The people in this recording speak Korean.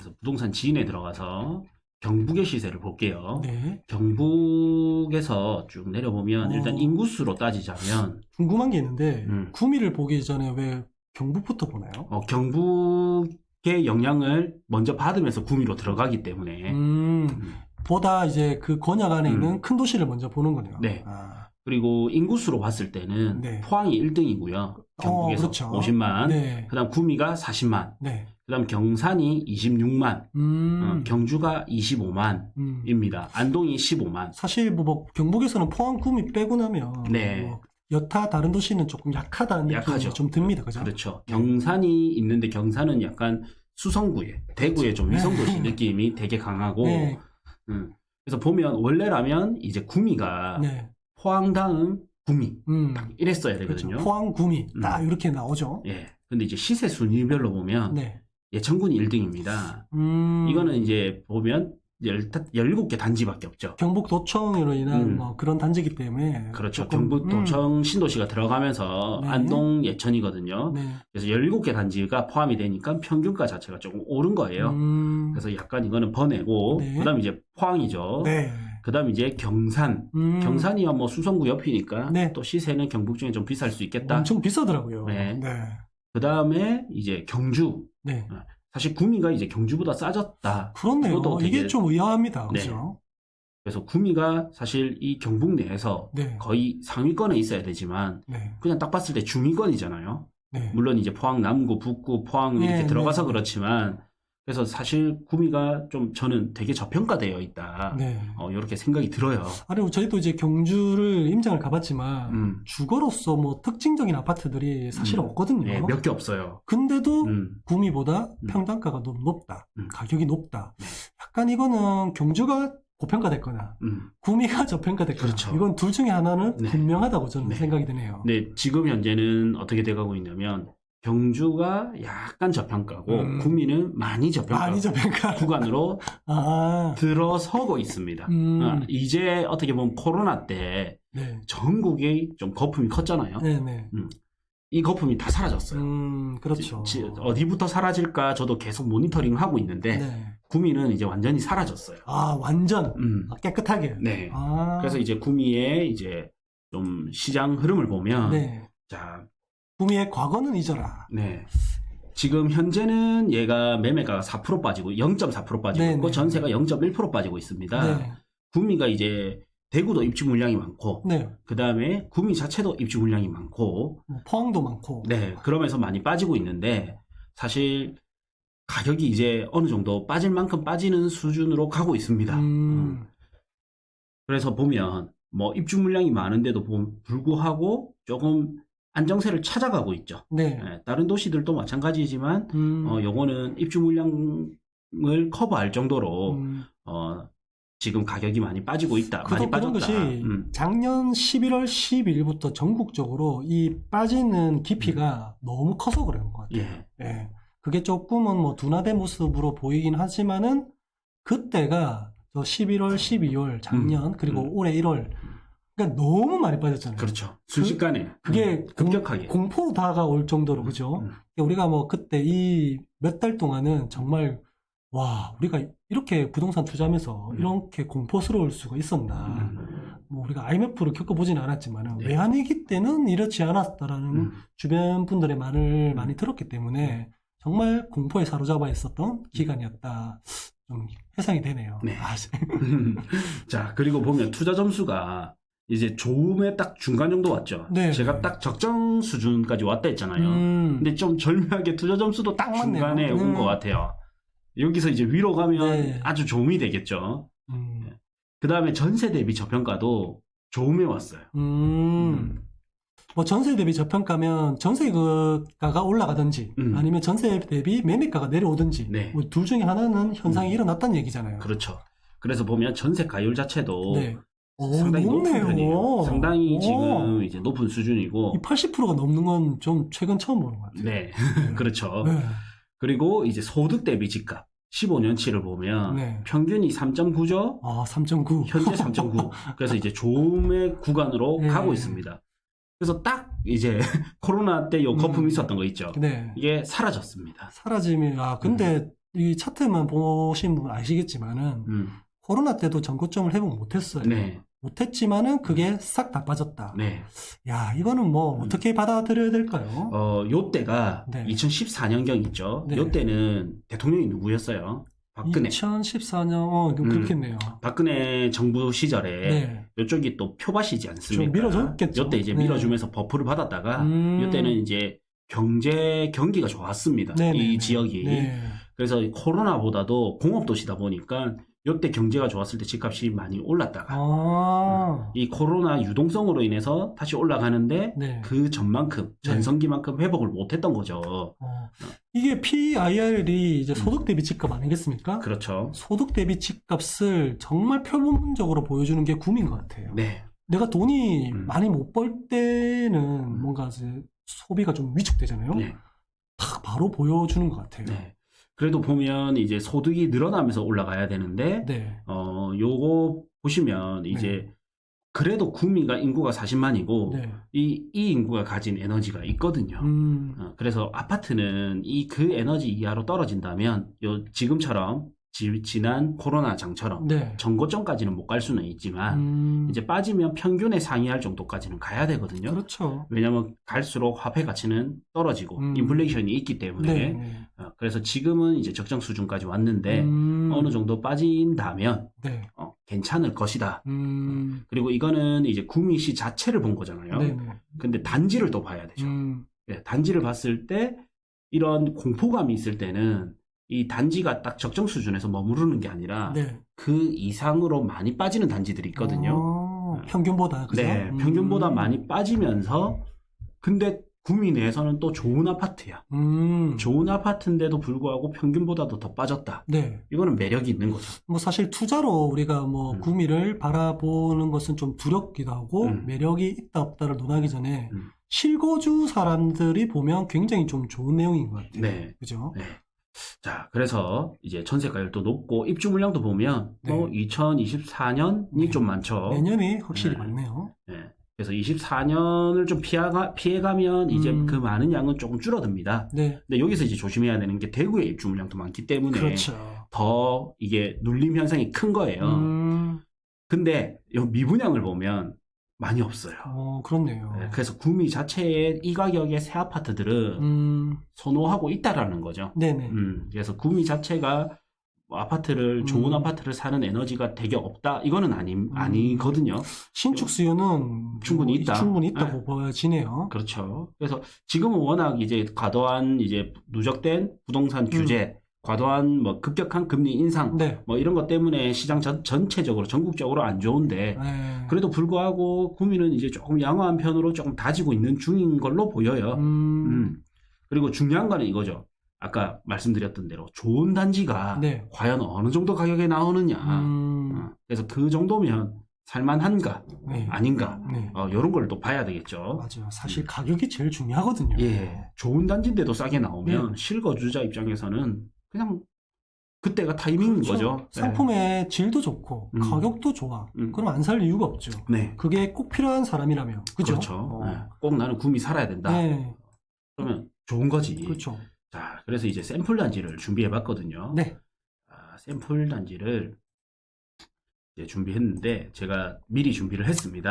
그래서 부동산 지인에 들어가서 경북의 시세를 볼게요. 네. 경북에서 쭉 내려보면 일단 인구수로 따지자면 궁금한 게 있는데 구미를 보기 전에 왜 경북부터 보나요? 경북의 영향을 먼저 받으면서 구미로 들어가기 때문에 보다 이제 그 권역 안에 있는 큰 도시를 먼저 보는 거네요. 네. 그리고 인구수로 봤을 때는 네. 포항이 1등이고요. 경북에서 그렇죠. 50만. 네. 그다음 구미가 40만. 네. 그다음 경산이 26만. 경주가 25만입니다. 안동이 15만. 사실 뭐 경북에서는 포항, 구미 빼고 나면 네. 뭐 여타 다른 도시는 조금 약하다는 느낌이 약하죠. 좀 듭니다. 그죠? 그렇죠. 경산이 있는데 경산은 약간 수성구에, 대구의 좀 위성도시 느낌이 되게 강하고 네. 그래서 보면 원래라면 이제 구미가 네. 포항 다음 구미 딱 이랬어야 되거든요. 그렇죠. 포항, 구미 딱 이렇게 나오죠. 예. 근데 이제 시세 순위별로 보면 네. 예천군이 1등입니다. 이거는 이제 보면 17개 단지밖에 없죠. 경북도청으로 인한 뭐 그런 단지이기 때문에 그렇죠. 조금, 경북도청 신도시가 들어가면서 네. 안동 예천이거든요. 네. 그래서 17개 단지가 포함이 되니까 평균가 자체가 조금 오른 거예요. 그래서 약간 이거는 버내고 네. 그다음 이제 포항이죠. 네. 그다음 이제 경산. 경산이야 뭐 수성구 옆이니까 네. 또 시세는 경북 중에 좀 비쌀 수 있겠다. 엄청 비싸더라고요. 네. 네. 그다음에 이제 경주. 네. 사실 구미가 이제 경주보다 싸졌다. 그렇네요. 그것도 되게- 이게 좀 의아합니다. 네. 그죠? 그래서 구미가 사실 이 경북 내에서 네. 거의 상위권에 있어야 되지만 네. 그냥 딱 봤을 때 중위권이잖아요. 네. 물론 이제 포항 남구, 북구, 포항 이렇게 네, 들어가서 네. 그렇지만 그래서 사실 구미가 좀 저는 되게 저평가되어 있다. 네. 이렇게 생각이 들어요. 아니, 저희도 이제 경주를 임장을 가봤지만 주거로서 뭐 특징적인 아파트들이 사실 없거든요. 네, 몇 개 없어요. 근데도 구미보다 음. 평당가가 너무 높다. 음. 가격이 높다. 네. 약간 이거는 경주가 고평가됐거나 구미가 저평가됐거나 그렇죠. 이건 둘 중에 하나는 네. 분명하다고 저는 네. 생각이 드네요. 네, 지금 현재는 어떻게 돼가고 있냐면 경주가 약간 저평가고 구미는 많이 저평가 많이 저평가. 구간으로 아, 들어서고 있습니다. 이제 어떻게 보면 코로나 때 네. 전국에 좀 거품이 컸잖아요. 네네. 이 거품이 다 사라졌어요. 그렇죠. 어디부터 사라질까 저도 계속 모니터링 하고 있는데 네. 구미는 이제 완전히 사라졌어요. 아, 완전 깨끗하게. 네. 아, 그래서 이제 구미의 이제 좀 시장 흐름을 보면 네. 자, 구미의 과거는 잊어라. 네. 지금 현재는 얘가 매매가가 4% 빠지고 0.4% 빠지고 네, 있고 네. 전세가 0.1% 빠지고 있습니다. 네. 구미가 이제 대구도 입주 물량이 많고 네. 그 다음에 구미 자체도 입주 물량이 많고 뭐 포항도 많고. 네 그러면서 많이 빠지고 있는데 사실 가격이 이제 어느 정도 빠질 만큼 빠지는 수준으로 가고 있습니다. 그래서 보면 뭐 입주 물량이 많은데도 불구하고 조금 안정세를 찾아가고 있죠. 네. 네, 다른 도시들도 마찬가지지만 요거는 입주 물량을 커버할 정도로 지금 가격이 많이 빠지고 있다. 많이 그런 빠졌다. 것이 작년 11월 12일부터 전국적으로 이 빠지는 깊이가 너무 커서 그런 것 같아요. 예. 예. 그게 조금은 뭐 둔화된 모습으로 보이긴 하지만은 그때가 저 11월, 12월 작년 그리고 올해 1월 그러니까 너무 많이 빠졌잖아요. 그렇죠. 순식간에 그게 급격하게 공포로 다가올 정도로 그죠? 우리가 뭐 그때 이 몇 달 동안은 정말 와 우리가 이렇게 부동산 투자하면서 이렇게 공포스러울 수가 있었나? 뭐 우리가 IMF를 겪어보지는 않았지만 네. 외환위기 때는 이렇지 않았다라는 주변 분들의 말을 많이 들었기 때문에 정말 공포에 사로잡아 있었던 기간이었다. 좀 해상이 되네요. 네. 아, 자 그리고 보면 투자 점수가 이제 좋음의 딱 중간 정도 왔죠. 네. 제가 딱 적정 수준까지 왔다 했잖아요. 근데 좀 절묘하게 투자 점수도 딱 딱 맞네요. 중간에 온 것 같아요. 여기서 이제 위로 가면 네. 아주 좋음이 되겠죠. 그 다음에 전세 대비 저평가도 좋음에 왔어요. 뭐 전세 대비 저평가면 전세가가 올라가든지 아니면 전세 대비 매매가가 내려오든지 네. 뭐 둘 중에 하나는 현상이 일어났다는 얘기잖아요. 그렇죠. 그래서 보면 전세 가율 자체도 네. 상당히 높은 높네요. 편이에요. 상당히 지금 이제 높은 수준이고. 이 80%가 넘는 건 좀 최근 처음 보는 것 같아요. 네. 그렇죠. 네. 그리고 이제 소득 대비 집값 15년치를 보면 네. 평균이 3.9죠. 아, 3.9. 현재 3.9. 그래서 이제 좋음의 구간으로 네. 가고 있습니다. 그래서 딱 이제 코로나 때 요 거품이 있었던 거 있죠. 네. 이게 사라졌습니다. 사라짐이, 근데 이 차트만 보신 분 아시겠지만은 코로나 때도 전고점을 회복 못했어요. 네. 못했지만은 그게 싹 다 빠졌다. 네. 야, 이거는 뭐 어떻게 받아들여야 될까요? 요때가 네. 2014년경 있죠. 네. 요때는 대통령이 누구였어요? 박근혜. 2014년 그렇겠네요. 박근혜 정부 시절에 네. 요쪽이 또 표밭이지 않습니까? 좀 밀어줬겠죠. 요때 이제 네. 밀어주면서 버프를 받았다가 요때는 이제 경기가 좋았습니다. 네네네. 이 지역이. 네. 그래서 코로나보다도 공업도시다 보니까 요때 경제가 좋았을 때 집값이 많이 올랐다가 이 코로나 유동성으로 인해서 다시 올라가는데 네. 그 전만큼 전성기만큼 회복을 못했던 거죠. 이게 PIR이 이제 소득 대비 집값 아니겠습니까? 그렇죠. 소득 대비 집값을 정말 표본적으로 보여주는 게 구미인 것 같아요. 네. 내가 돈이 많이 못 벌 때는 뭔가 이제 소비가 좀 위축되잖아요. 네. 딱 바로 보여주는 것 같아요. 네. 그래도 보면 이제 소득이 늘어나면서 올라가야 되는데, 네. 요거 보시면 이제 그래도 구미가 인구가 40만이고, 네. 이 인구가 가진 에너지가 있거든요. 그래서 아파트는 그 에너지 이하로 떨어진다면, 지금처럼 지난 코로나 장처럼 네. 전고점까지는 못 갈 수는 있지만 이제 빠지면 평균에 상회할 정도까지는 가야 되거든요. 그렇죠. 왜냐하면 갈수록 화폐 가치는 떨어지고 인플레이션이 있기 때문에 네. 그래서 지금은 이제 적정 수준까지 왔는데 어느 정도 빠진다면 네. 괜찮을 것이다. 그리고 이거는 이제 구미시 자체를 본 거잖아요. 네. 근데 단지를 또 봐야 되죠. 네, 단지를 봤을 때 이런 공포감이 있을 때는 이 단지가 딱 적정 수준에서 머무르는 게 아니라 네. 그 이상으로 많이 빠지는 단지들이 있거든요. 평균보다, 그죠? 네, 평균보다 많이 빠지면서 근데 구미 내에서는 또 좋은 아파트야. 좋은 아파트인데도 불구하고 평균보다도 더 빠졌다. 네. 이거는 매력이 있는 거죠. 뭐 사실 투자로 우리가 뭐 구미를 바라보는 것은 좀 두렵기도 하고 매력이 있다 없다를 논하기 전에 실거주 사람들이 보면 굉장히 좀 좋은 내용인 것 같아요. 네. 그죠? 네. 자, 그래서 이제 전세가율도 높고 입주 물량도 보면 네. 2024년이 좀 많죠. 내년이 확실히 많네요. 네. 그래서 24년을 좀 피해가면 이제 그 많은 양은 조금 줄어듭니다. 네. 근데 여기서 이제 조심해야 되는 게 대구의 입주 물량도 많기 때문에 그렇죠. 더 이게 눌림 현상이 큰 거예요. 근데 이 미분양을 보면 많이 없어요. 그렇네요. 네, 그래서 구미 자체의 이 가격의 새 아파트들은 선호하고 있다라는 거죠. 네네. 그래서 구미 자체가 아파트를 좋은 아파트를 사는 에너지가 되게 없다. 이거는 아니거든요. 신축 수요는 충분히 있다. 충분히 있다고 보여지네요. 그렇죠. 그래서 지금은 워낙 이제 과도한 이제 누적된 부동산 규제, 과도한 뭐 급격한 금리 인상, 네. 뭐 이런 것 때문에 시장 전체적으로 전국적으로 안 좋은데 네. 그래도 불구하고 구미는 이제 조금 양호한 편으로 조금 다지고 있는 중인 걸로 보여요. 그리고 중요한 거는 이거죠. 아까 말씀드렸던 대로 좋은 단지가 네. 과연 어느 정도 가격에 나오느냐. 그래서 그 정도면 살만한가 네. 아닌가 네. 이런 걸 또 봐야 되겠죠. 맞아요. 사실 가격이 제일 중요하거든요. 예, 좋은 단지인데도 싸게 나오면 실거주자 입장에서는 그냥 그때가 타이밍인 그렇죠. 거죠. 상품의 질도 좋고 가격도 좋아. 그럼 안 살 이유가 없죠. 네. 그게 꼭 필요한 사람이라면. 그죠? 그렇죠. 네. 꼭 나는 구미 살아야 된다. 네. 그러면 좋은 거지. 그렇죠. 자, 그래서 이제 샘플 단지를 준비해 봤거든요. 네. 샘플 단지를 이제 준비했는데 제가 미리 준비를 했습니다.